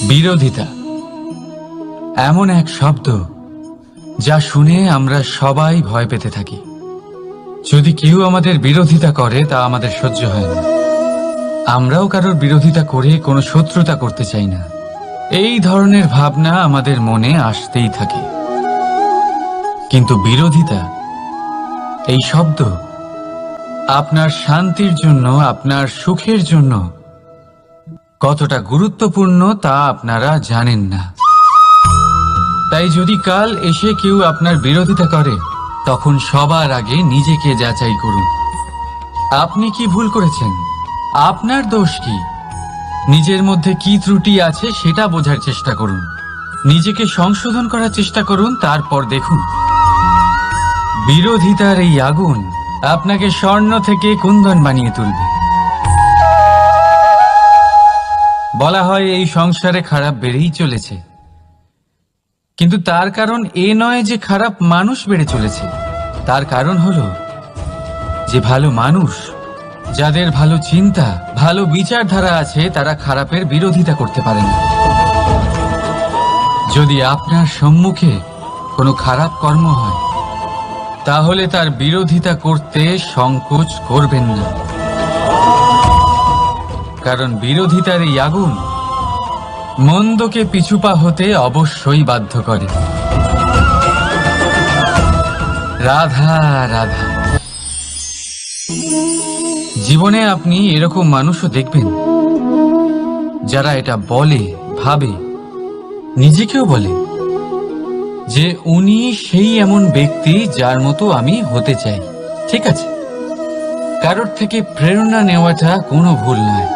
বিরোধিতা এমন এক শব্দ যা শুনে আমরা সবাই ভয় পেতে থাকি। যদি কেউ আমাদের বিরোধিতা করে তা আমাদের সহ্য হয় না। আমরাও কারোর বিরোধিতা করে কোনো শত্রুতা করতে চাই না। এই ধরনের ভাবনা আমাদের মনে আসতেই থাকে। কিন্তু বিরোধিতা এই শব্দ আপনার শান্তির জন্য, আপনার সুখের জন্য কতটা গুরুত্বপূর্ণ তা আপনারা জানেন না। তাই যদি কাল এসে কেউ আপনার বিরোধিতা করে, তখন সবার আগে নিজেকে যাচাই করুন। আপনি কি ভুল করেছেন? আপনার দোষ কি? নিজের মধ্যে কি ত্রুটি আছে সেটা বোঝার চেষ্টা করুন। নিজেকে সংশোধন করার চেষ্টা করুন। তারপর দেখুন, বিরোধিতার এই আগুন আপনাকে স্বর্ণ থেকে কুন্দন বানিয়ে তুলবে। বলা হয় এই সংসারে খারাপ বেড়েই চলেছে, কিন্তু তার কারণ এ নয় যে খারাপ মানুষ বেড়ে চলেছে। তার কারণ হলো যে ভালো মানুষ, যাদের ভালো চিন্তা, ভালো বিচারধারা আছে, তারা খারাপের বিরোধিতা করতে পারে না। যদি আপনার সম্মুখে কোনো খারাপ কর্ম হয়, তাহলে তার বিরোধিতা করতে সংকোচ করবেন না, কারণ বিরোধিতার এই আগুন মন্দকে পিছুপা হতে অবশ্যই বাধ্য করে। রাধা রাধা। জীবনে আপনি এরকম মানুষও দেখবেন যারা এটা বলে, ভাবে, নিজেকেও বলে যে উনি সেই এমন ব্যক্তি যার মতো আমি হতে চাই। ঠিক আছে, কারোর থেকে প্রেরণা নেওয়াটা কোনো ভুল নয়,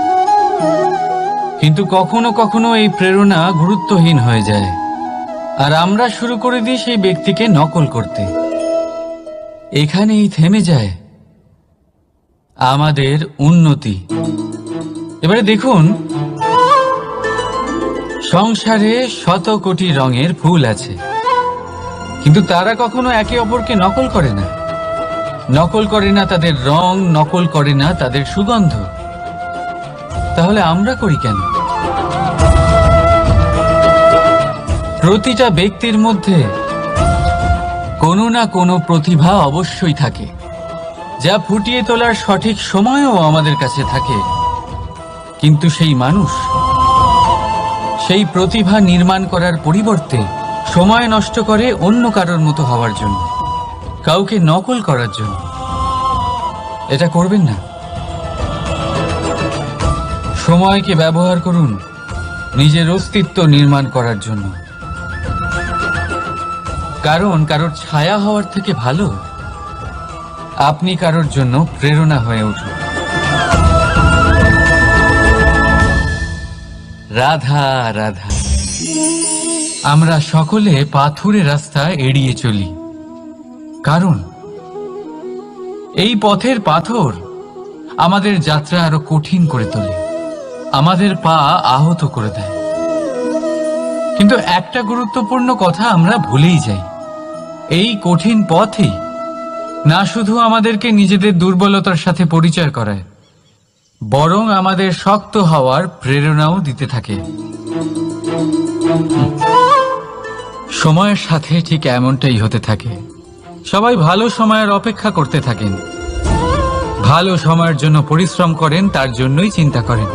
কিন্তু কখনো কখনো এই প্রেরণা গুরুত্বহীন হয়ে যায় আর আমরা শুরু করে দিই সেই ব্যক্তিকে নকল করতে। এখানেই থেমে যায় আমাদের উন্নতি। এবারে দেখুন, সংসারে শত কোটি রঙের ফুল আছে, কিন্তু তারা কখনো একে অপরকে নকল করে না। নকল করে না তাদের রং, নকল করে না তাদের সুগন্ধ। তাহলে আমরা করি কেন? প্রতিটা ব্যক্তির মধ্যে কোনো না কোনো প্রতিভা অবশ্যই থাকে, যা ফুটিয়ে তোলার সঠিক সময়ও আমাদের কাছে থাকে। কিন্তু সেই মানুষ সেই প্রতিভা নির্মাণ করার পরিবর্তে সময় নষ্ট করে অন্য কারোর মতো হওয়ার জন্য, কাউকে নকল করার জন্য। এটা করবেন না। সময়কে ব্যবহার করুন নিজের অস্তিত্ব নির্মাণ করার জন্য, কারণ কারোর ছায়া হওয়ার থেকে ভালো আপনি কারোর জন্য প্রেরণা হয়ে উঠুন। রাধা রাধা। আমরা সকলে পাথুরে রাস্তা এড়িয়ে চলি, কারণ এই পথের পাথর আমাদের যাত্রা আরো কঠিন করে তোলে, আমাদের পা আহত করে দেয়। কিন্তু একটা গুরুত্বপূর্ণ কথা আমরা ভুলেই যাই, এই কঠিন পথই না শুধু আমাদেরকে নিজেদের দুর্বলতার সাথে পরিচয় করায়, বরং আমাদের শক্ত হওয়ার প্রেরণাও দিতে থাকে। সময়ের সাথে ঠিক এমনটাই হতে থাকে। সবাই ভালো সময়ের অপেক্ষা করতে থাকেন, ভালো সময়ের জন্য পরিশ্রম করেন, তার জন্যই চিন্তা করেন,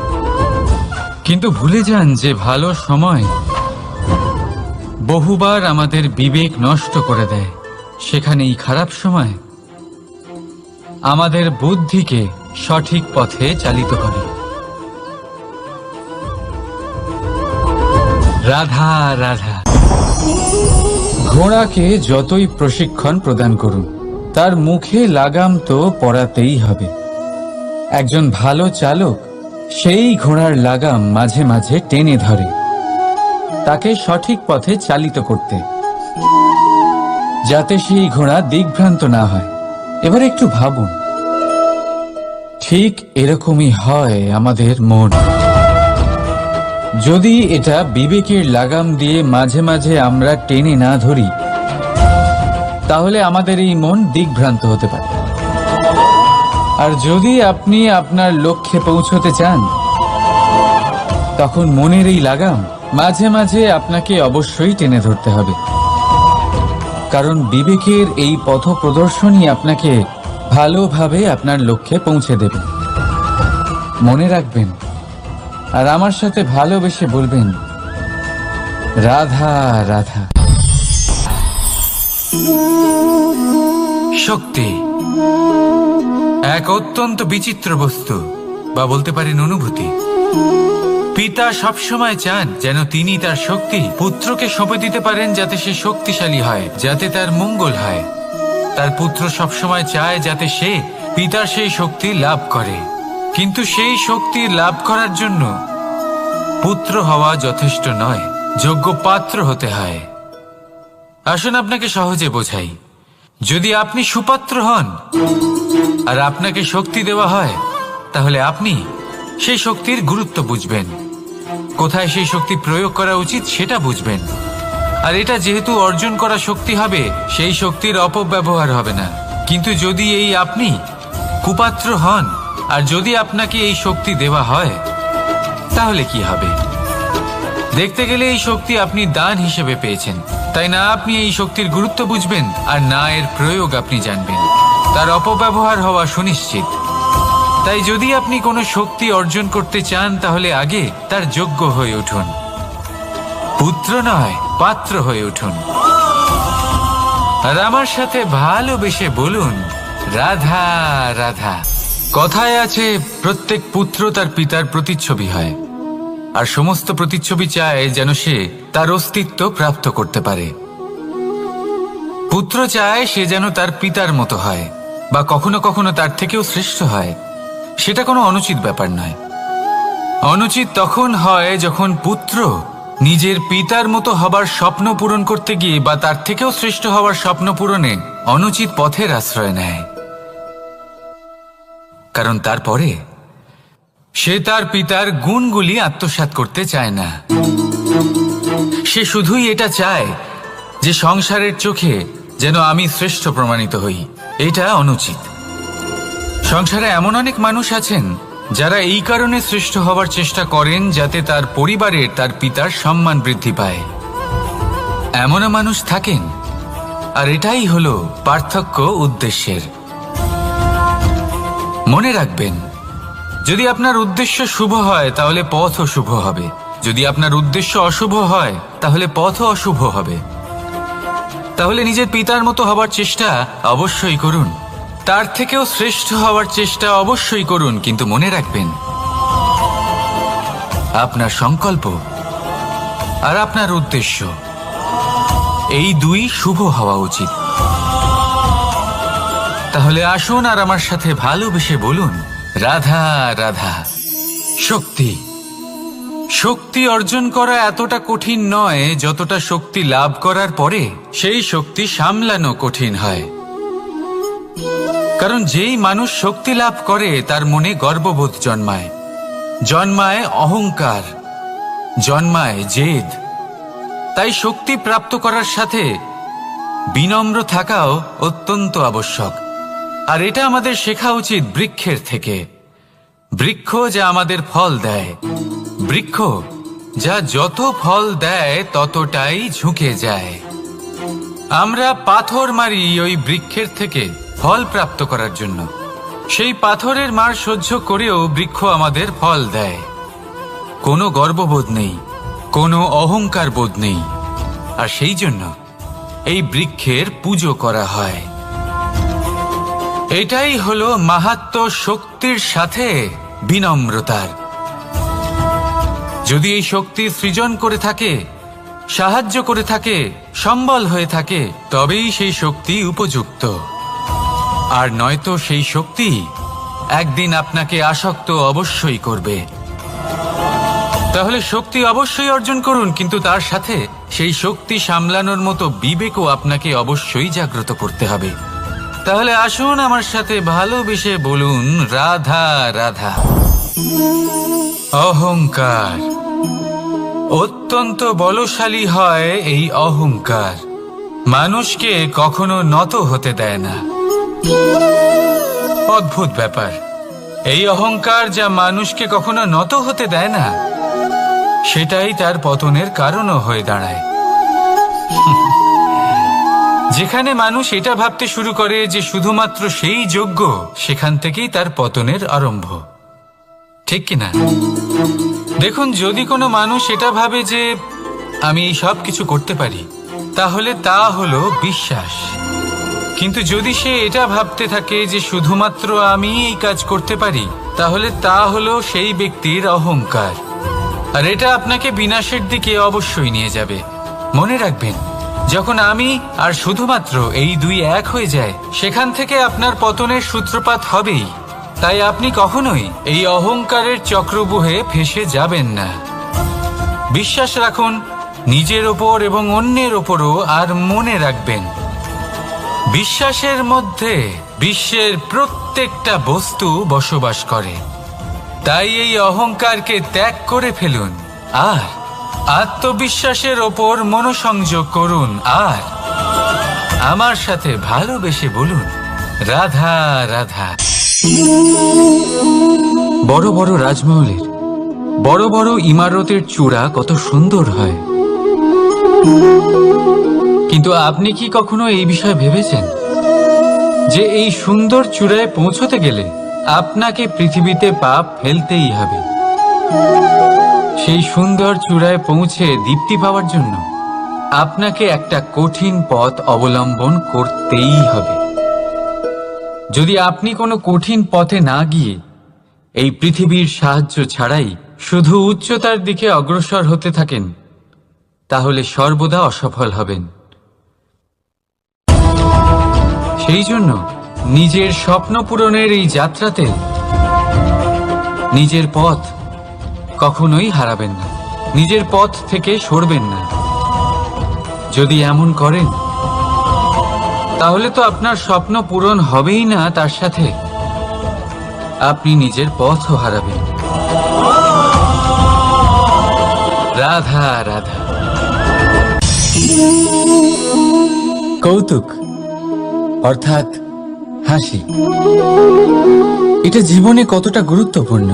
কিন্তু ভুলে যান যে ভালো সময় বহুবার আমাদের বিবেক নষ্ট করে দেয়। সেখানেই খারাপ সময় আমাদের বুদ্ধিকে সঠিক পথে চালিত করে। রাধা রাধা। ঘোড়াকে যতই প্রশিক্ষণ প্রদান করুন, তার মুখে লাগাম তো পরাতেই হবে। একজন ভালো চালক সেই ঘোড়ার লাগাম মাঝে মাঝে টেনে ধরে, তাকে সঠিক পথে চালিত করতে, যাতে সেই ঘোড়া দিগ্ভ্রান্ত না হয়। এবার একটু ভাবুন, ঠিক এরকমই হয় আমাদের মন। যদি এটা বিবেকের লাগাম দিয়ে মাঝে মাঝে আমরা টেনে না ধরি, তাহলে আমাদের এই মন দিগ্ভ্রান্ত হতে পারে। আর যদি আপনি আপনার লক্ষ্যে পৌঁছতে চান, তখন মনের এই লাগাম মাঝে মাঝে আপনাকে অবশ্যই টেনে ধরতে হবে, কারণ বিবেকের এই পথ প্রদর্শনই আপনাকে ভালোভাবে আপনার লক্ষ্যে পৌঁছে দেবে। মনে রাখবেন আর আমার সাথে ভালোবেসে বলবেন, রাধা রাধা। শক্তি এক অত্যন্ত বিচিত্র বস্তু, বা বলতে পারেন অনুভূতি। পিতা সবসময় চান যেন তিনি তার শক্তি পুত্রকে সঁপে দিতে পারেন, যাতে সে শক্তিশালী হয়, যাতে তার মঙ্গল হয়। তার পুত্র সবসময় চায় যাতে সে পিতার সেই শক্তি লাভ করে, কিন্তু সেই শক্তি লাভ করার জন্য পুত্র হওয়া যথেষ্ট নয়, যোগ্য পাত্র হতে হয়। আসুন আপনাকে সহজে বোঝাই। যদি আপনি সুপাত্র হন আর আপনাকে শক্তি দেওয়া হয়, তাহলে আপনি সেই শক্তির গুরুত্ব বুঝবেন, কোথায় সেই শক্তি প্রয়োগ করা উচিত সেটা বুঝবেন। আর এটা যেহেতু অর্জন করা শক্তি হবে, সেই শক্তির অপব্যবহার হবে না। কিন্তু যদি এই আপনি কুপাত্র হন আর যদি আপনাকে এই শক্তি দেওয়া হয়, তাহলে কি হবে? দেখতে গেলে এই শক্তি আপনি দান হিসেবে পেয়েছেন, তাই না আপনি এই শক্তির গুরুত্ব বুঝবেন আর না এর প্রয়োগ আপনি জানবেন। তার অপব্যবহার হওয়া সুনিশ্চিত। তাই যদি আপনি কোনো শক্তি অর্জন করতে চান, তাহলে আগে তার যোগ্য হয়ে উঠুন। পুত্র নয়, পাত্র হয়ে উঠুন। আর আমার সাথে ভালোবেসে বলুন, রাধা রাধা। কথায় আছে, প্রত্যেক পুত্র তার পিতার প্রতিচ্ছবি হয়, আর সমস্ত প্রতিচ্ছবি চায় যেন সে তার অস্তিত্ব প্রাপ্ত করতে পারে। পুত্র চায় সে যেন তার পিতার মতো হয়, বা কখনো কখনো তার থেকেও শ্রেষ্ঠ হয়। সেটা কোনো অনুচিত ব্যাপার নয়। অনুচিত তখন হয় যখন পুত্র নিজের পিতার মতো হবার স্বপ্ন পূরণ করতে গিয়ে বা তার থেকেও শ্রেষ্ঠ হওয়ার স্বপ্ন পূরণে অনুচিত পথের আশ্রয় নেয়। কারণ তারপরে সে তার পিতার গুণগুলি আত্মসাৎ করতে চায় না। সে শুধুই এটা চায় যে সংসারের চোখে যেন আমি শ্রেষ্ঠ প্রমাণিত হই। এটা অনুচিত। সংসারে এমন অনেক মানুষ আছেন যারা এই কারণে শ্রেষ্ঠ হবার চেষ্টা করেন যাতে তার পরিবারের তার পিতার সম্মান বৃদ্ধি পায়। এমনও মানুষ থাকেন, আর এটাই হলো পার্থক্য উদ্দেশ্যের। মনে রাখবেন, যদি আপনার উদ্দেশ্য শুভ হয় তাহলে পথও শুভ হবে, যদি আপনার উদ্দেশ্য অশুভ হয় তাহলে পথও অশুভ হবে। তাহলে নিজের পিতার মতো হবার চেষ্টা অবশ্যই করুন, তার থেকেও শ্রেষ্ঠ হওয়ার চেষ্টা অবশ্যই করুন, কিন্তু মনে রাখবেন আপনার সংকল্প আর আপনার উদ্দেশ্য এই দুই শুভ হওয়া উচিত। তাহলে আসুন আর আমার সাথে ভালোবেসে বলুন, রাধা রাধা। শক্তি শক্তি অর্জন করা এতটা কঠিন নয় যতটা শক্তি লাভ করার পরে সেই শক্তি সামলানো কঠিন হয়। কারণ যেই মানুষ শক্তি লাভ করে তার মনে গর্ববোধ জন্মায়, জন্মায় অহংকার, জন্মায় জেদ। তাই শক্তি প্রাপ্ত করার সাথে বিনম্র থাকাও অত্যন্ত আবশ্যক। আর এটা আমাদের শেখা উচিত বৃক্ষের থেকে। বৃক্ষ যা আমাদের ফল দেয়, বৃক্ষ যা যত ফল দেয় ততটাই ঝুঁকে যায়। আমরা পাথর মারি ওই বৃক্ষের থেকে ফল প্রাপ্ত করার জন্য। সেই পাথরের মার সহ্য করেও বৃক্ষ আমাদের ফল দেয়। কোনো গর্ববোধ নেই, কোনো অহংকার বোধ নেই, আর সেই জন্য এই বৃক্ষের পুজো করা হয়। এটাই হলো মাহাত্ম্য শক্তির সাথে বিনম্রতার। যদি এই শক্তি সৃজন করে থাকে, সাহায্য করে থাকে, সম্বল হয়ে থাকে, তবেই সেই শক্তি উপযুক্ত। আর নয়তো সেই শক্তি একদিন আপনাকে আসক্ত অবশ্যই করবে। তাহলে শক্তি অবশ্যই অর্জন করুন, কিন্তু তার সাথে সেই শক্তি সামলানোর মতো বিবেকও আপনাকে অবশ্যই জাগ্রত করতে হবে। তাহলে আসুন আমার সাথে ভালোবেসে বলুন, রাধা রাধা। অহংকার অত্যন্ত বলশালী হয়। এই অহংকার মানুষকে কখনো নত হতে দেয় না। অদ্ভুত ব্যাপার, এই অহংকার যা মানুষকে কখনো নত হতে দেয় না, সেটাই তার পতনের কারণও হয়ে দাঁড়ায়। যেখানে মানুষ এটা ভাবতে শুরু করে যে শুধুমাত্র সেই যোগ্য, সেখান থেকেই তার পতনের আরম্ভ, ঠিক কিনা? দেখুন, যদি কোনো মানুষ এটা ভাবে যে আমি এই সব কিছু করতে পারি, তাহলে তা হলো বিশ্বাস। কিন্তু যদি সে এটা ভাবতে থাকে যে শুধুমাত্র আমি এই কাজ করতে পারি, তাহলে তা হলো সেই ব্যক্তির অহংকার। আর এটা আপনাকে বিনাশের দিকে অবশ্যই নিয়ে যাবে। মনে রাখবেন, যখন আমি আর শুধুমাত্র এই দুই এক হয়ে যায়, সেখান থেকে আপনার পতনের সূত্রপাত হবেই। তাই আপনি কখনোই এই অহংকারের চক্রব্যূহে ফেঁসে যাবেন না। বিশ্বাস রাখুন নিজের ওপর এবং অন্যের ওপরও। আর মনে রাখবেন, বিশ্বাসের মধ্যে বিশ্বের প্রত্যেকটা বস্তু বসবাস করে। তাই এই অহংকারকে ত্যাগ করে ফেলুন আর আত্মবিশ্বাসের ওপর মনোসংযোগ করুন। আর আমার সাথে ভালোবেসে বলুন, রাধা রাধা। বড় বড় রাজমহলের বড় বড় ইমারতের চূড়া কত সুন্দর হয়, কিন্তু আপনি কি কখনো এই বিষয়ে ভেবেছেন যে এই সুন্দর চূড়ায় পৌঁছতে গেলে আপনাকে পৃথিবীতে পা ফেলতেই হবে? সেই সুন্দর চূড়ায় পৌঁছে দীপ্তি পাওয়ার জন্য আপনাকে একটা কঠিন পথ অবলম্বন করতেই হবে। যদি আপনি কোনো কঠিন পথে না গিয়ে এই পৃথিবীর সাহায্য ছাড়াই শুধু উচ্চতার দিকে অগ্রসর হতে থাকেন, তাহলে সর্বদা অসফল হবেন। সেই জন্য নিজের স্বপ্ন পূরণের এই যাত্রাতে নিজের পথ কখনোই হারাবেন না, নিজের পথ থেকে সরবেন না। যদি এমন করেন, তাহলে তো আপনার স্বপ্ন পূরণ হবেই না, তার সাথে আপনি নিজের পথও হারাবেন। রাধা রাধা। কৌতুক অর্থাৎ হাসি, এটা জীবনে কতটা গুরুত্বপূর্ণ।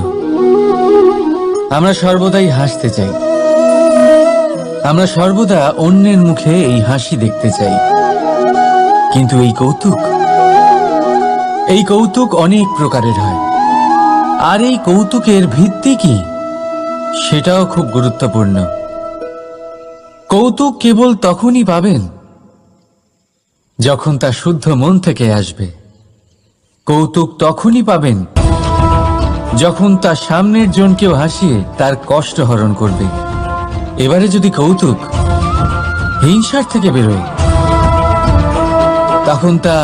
আমরা সর্বদাই হাসতে চাই, আমরা সর্বদা অন্যের মুখে এই হাসি দেখতে চাই। কিন্তু এই কৌতুক অনেক প্রকারের হয়। আর এই কৌতুকের ভিত্তি কি, সেটাও খুব গুরুত্বপূর্ণ। কৌতুক কেবল তখনই পাবেন যখন তা শুদ্ধ মন থেকে আসবে। কৌতুক তখনই পাবেন যখন তা সামনের জনকেও হাসিয়ে তার কষ্ট হরণ করবে। এবারে যদি কৌতুক হিংসার থেকে বেরোয়, তখন তা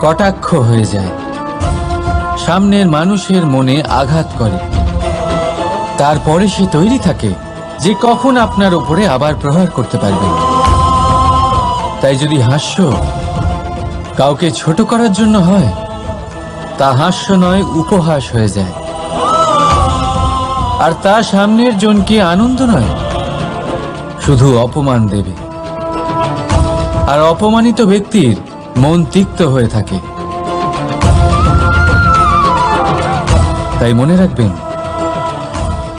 কটাক্ষ হয়ে যায়, সামনের মানুষের মনে আঘাত করে। তারপরে সে তৈরি থাকে যে কখন আপনার উপরে আবার প্রহার করতে পারবে। তাই যদি হাস্য কাউকে ছোট করার জন্য হয়, তা হাস্য নয়, উপহাস হয়ে যায়। আর তা সামনের জনকে আনন্দ নয়, শুধু অপমান দেবে। আর অপমানিত ব্যক্তির মন তিক্ত হয়ে থাকে। তাই মনে রাখবেন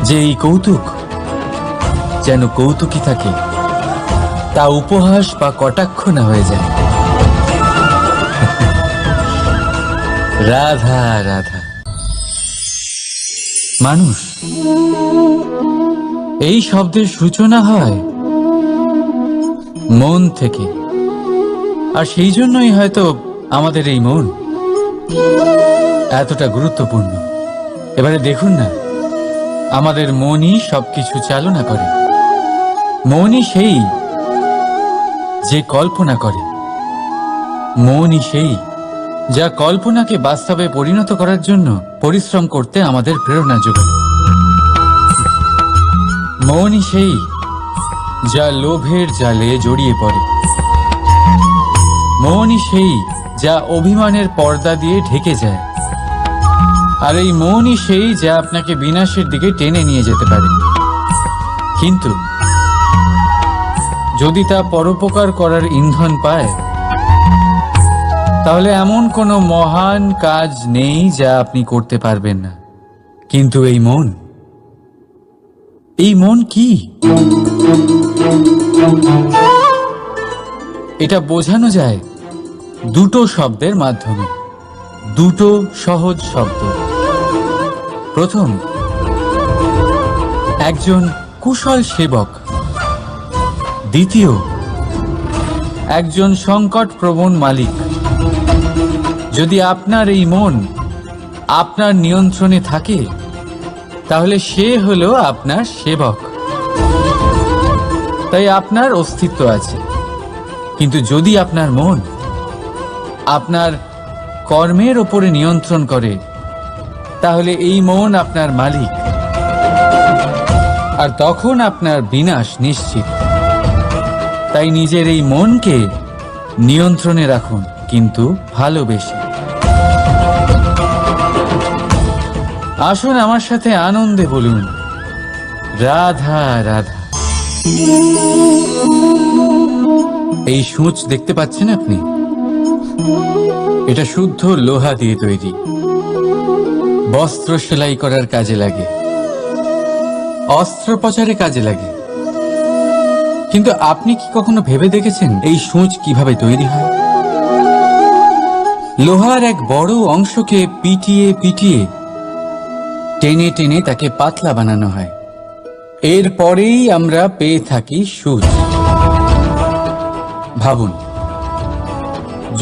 যে এই কৌতুক যেন কৌতুকই থাকে, তা উপহাস বা কটাক্ষ না হয়ে যায়। রাধা রাধা। মানুষ এই শব্দের সূচনা হয় মন থেকে। আর সেই জন্যই হয়তো আমাদের এই মন এতটা গুরুত্বপূর্ণ। এবারে দেখুন না, আমাদের মনই সবকিছু চালনা করে। মনই সেই যে কল্পনা করে, মনই সেই যা কল্পনাকে বাস্তবে পরিণত করার জন্য পরিশ্রম করতে আমাদের প্রেরণা যোগায়। মনই সেই যা লোভের জালে জড়িয়ে পড়ে। মনই সেই যা অভিমানের পর্দা দিয়ে ঢেকে যায়। আর এই মনই সেই যা আপনাকে বিনাশের দিকে টেনে নিয়ে যেতে পারে। কিন্তু যদি তা পরোপকার করার ইন্ধন পায়, তাহলে এমন কোনো মহান কাজ নেই যা আপনি করতে পারবেন না। কিন্তু এই মন এই মন কি? এটা বোঝানো যায় দুটো শব্দের মাধ্যমে, দুটো সহজ শব্দ। প্রথম, একজন কুশল সেবক। দ্বিতীয়, একজন সংকটপ্রবণ মালিক। যদি আপনার এই মন আপনার নিয়ন্ত্রণে থাকে, তাহলে সে হলো আপনার সেবক। তাই আপনার অস্তিত্ব আছে। কিন্তু যদি আপনার মন আপনার কর্মের ওপরে নিয়ন্ত্রণ করে, তাহলে এই মন আপনার মালিক, আর তখন আপনার বিনাশ নিশ্চিত। তাই নিজের এই মনকে নিয়ন্ত্রণে রাখুন, কিন্তু ভালোবেসে। আসুন আমার সাথে আনন্দে বলুন, রাধা রাধা। এই সূঁচ দেখতে পাচ্ছেন আপনি? এটা শুদ্ধ লোহা দিয়ে তৈরি। বস্ত্র সেলাই করার কাজে লাগে, অস্ত্রোপচারে কাজে লাগে। কিন্তু আপনি কি কখনো ভেবে দেখেছেন এই সূঁচ কিভাবে তৈরি হয়? লোহার এক বড় অংশকে পিটিয়ে পিটিয়ে টেনে টেনে তাকে পাতলা বানানো হয়। এরপরেই আমরা পেয়ে থাকি সূঁচ। ভাবুন,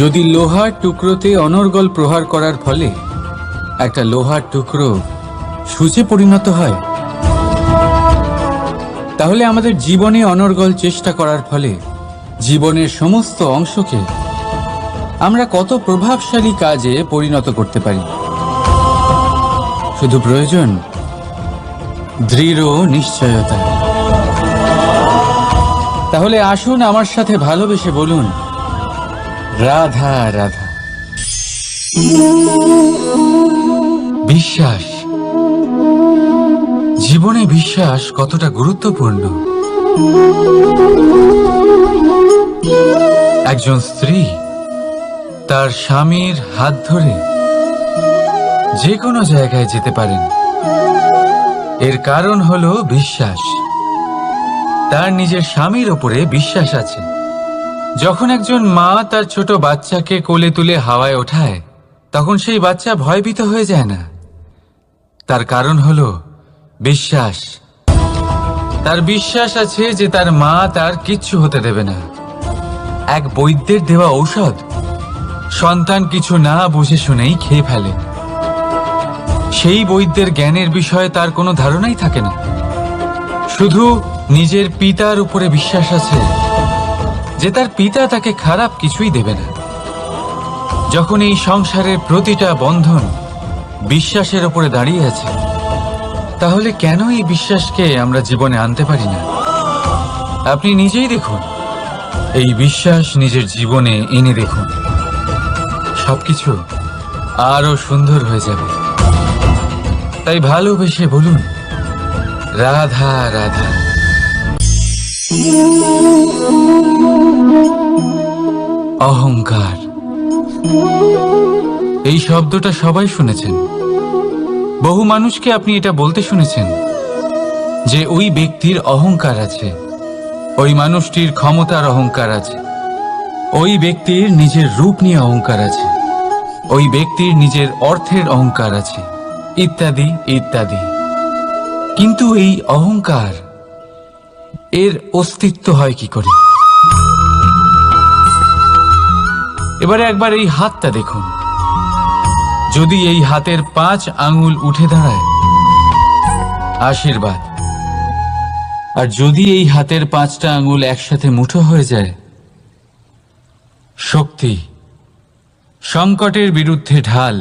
যদি লোহার টুকরোতে অনর্গল প্রহার করার ফলে একটা লোহার টুকরো সূঁচে পরিণত হয়, তাহলে আমাদের জীবনে অনর্গল চেষ্টা করার ফলে জীবনের সমস্ত অংশকে আমরা কত প্রভাবশালী কাজে পরিণত করতে পারি। শুধু প্রয়োজন দৃঢ় নিশ্চয়তা। তাহলে আসুন আমার সাথে ভালোবেসে বলুন, রাধা রাধা। বিশ্বাস, জীবনে বিশ্বাস কতটা গুরুত্বপূর্ণ। একজন স্ত্রী তার স্বামীর হাত ধরে যে কোনো জায়গায় যেতে পারেন। এর কারণ হলো বিশ্বাস। তার নিজের স্বামীর ওপরে বিশ্বাস আছে। যখন একজন মা তার ছোট বাচ্চাকে কোলে তুলে হাওয়ায় ওঠায়, তখন সেই বাচ্চা ভয়ভীত হয়ে যায় না। তার কারণ হলো বিশ্বাস। তার বিশ্বাস আছে যে তার মা তার কিচ্ছু হতে দেবে না। এক বৈদ্যের দেওয়া ঔষধ সন্তান কিছু না বুঝে শুনেই খেয়ে ফেলে। সেই বৈদ্যের জ্ঞানের বিষয়ে তার কোনো ধারণাই থাকে না। শুধু নিজের পিতার উপরে বিশ্বাস আছে যে তার পিতা তাকে খারাপ কিছুই দেবে না। যখন এই সংসারের প্রতিটা বন্ধন বিশ্বাসের উপরে দাঁড়িয়ে আছে, তাহলে কেন এই বিশ্বাসকে আমরা জীবনে আনতে পারি না? আপনি নিজেই দেখুন, এই বিশ্বাস নিজের জীবনে এনে দেখুন, সবকিছু আরো সুন্দর হয়ে যাবে। তাই ভালোবেসে বলুন, রাধা রাধা। অহংকার, এই শব্দটা সবাই শুনেছেন। বহু মানুষকে আপনি এটা বলতে শুনেছেন যে ওই ব্যক্তির অহংকার আছে, ওই মানুষটির ক্ষমতার অহংকার আছে, ওই ব্যক্তির নিজের রূপ নিয়ে অহংকার আছে, ওই ব্যক্তির নিজের অর্থের অহংকার আছে, ইত্যাদি ইত্যাদি। কিন্তু এই অহংকার, এর অস্তিত্ব হয় কি করে? এবারে একবার এই হাতটা দেখুন। যদি এই হাতের 5 আঙ্গুল উঠে দাঁড়ায়, আশীর্বাদ। আর যদি এই হাতের 5টা আঙ্গুল একসাথে মুঠো হয়ে যায়, শক্তি, সংকটের বিরুদ্ধে ঢাল।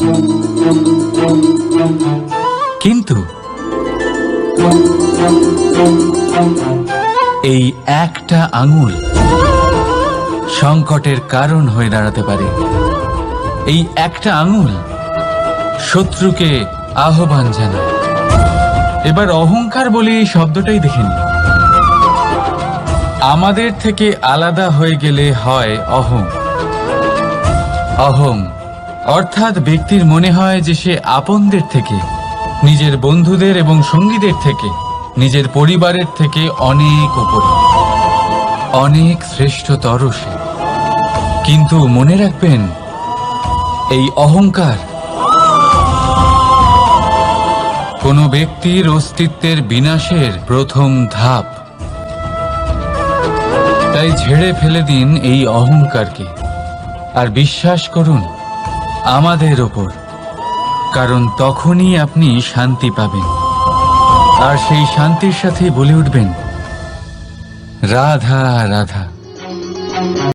কিন্তু এই একটা আঙ্গুল সংকটের কারণ হয়ে দাঁড়াতে পারে। এই একটা আঙ্গুল শত্রুকে আহ্বান জানায়। এবার অহংকার বলে এই শব্দটাই দেখে নিন। আমাদের থেকে আলাদা হয়ে গেলে হয় অহং। অহং অর্থাৎ ব্যক্তির মনে হয় যে সে আপনদের থেকে, নিজের বন্ধুদের এবং সঙ্গীদের থেকে নিজের পরিবারের থেকে অনেক উপরে, অনেক শ্রেষ্ঠতর সে। কিন্তু মনে রাখবেন, এই অহংকার কোনো ব্যক্তির অস্তিত্বের বিনাশের প্রথম ধাপ। তাই ঝেড়ে ফেলে দিন এই অহংকারকে, আর বিশ্বাস করুন আমাদের ওপর, কারণ তখনই আপনি শান্তি পাবেন। আর সেই শান্তির সাথে বলে উঠবেন, রাধা রাধা।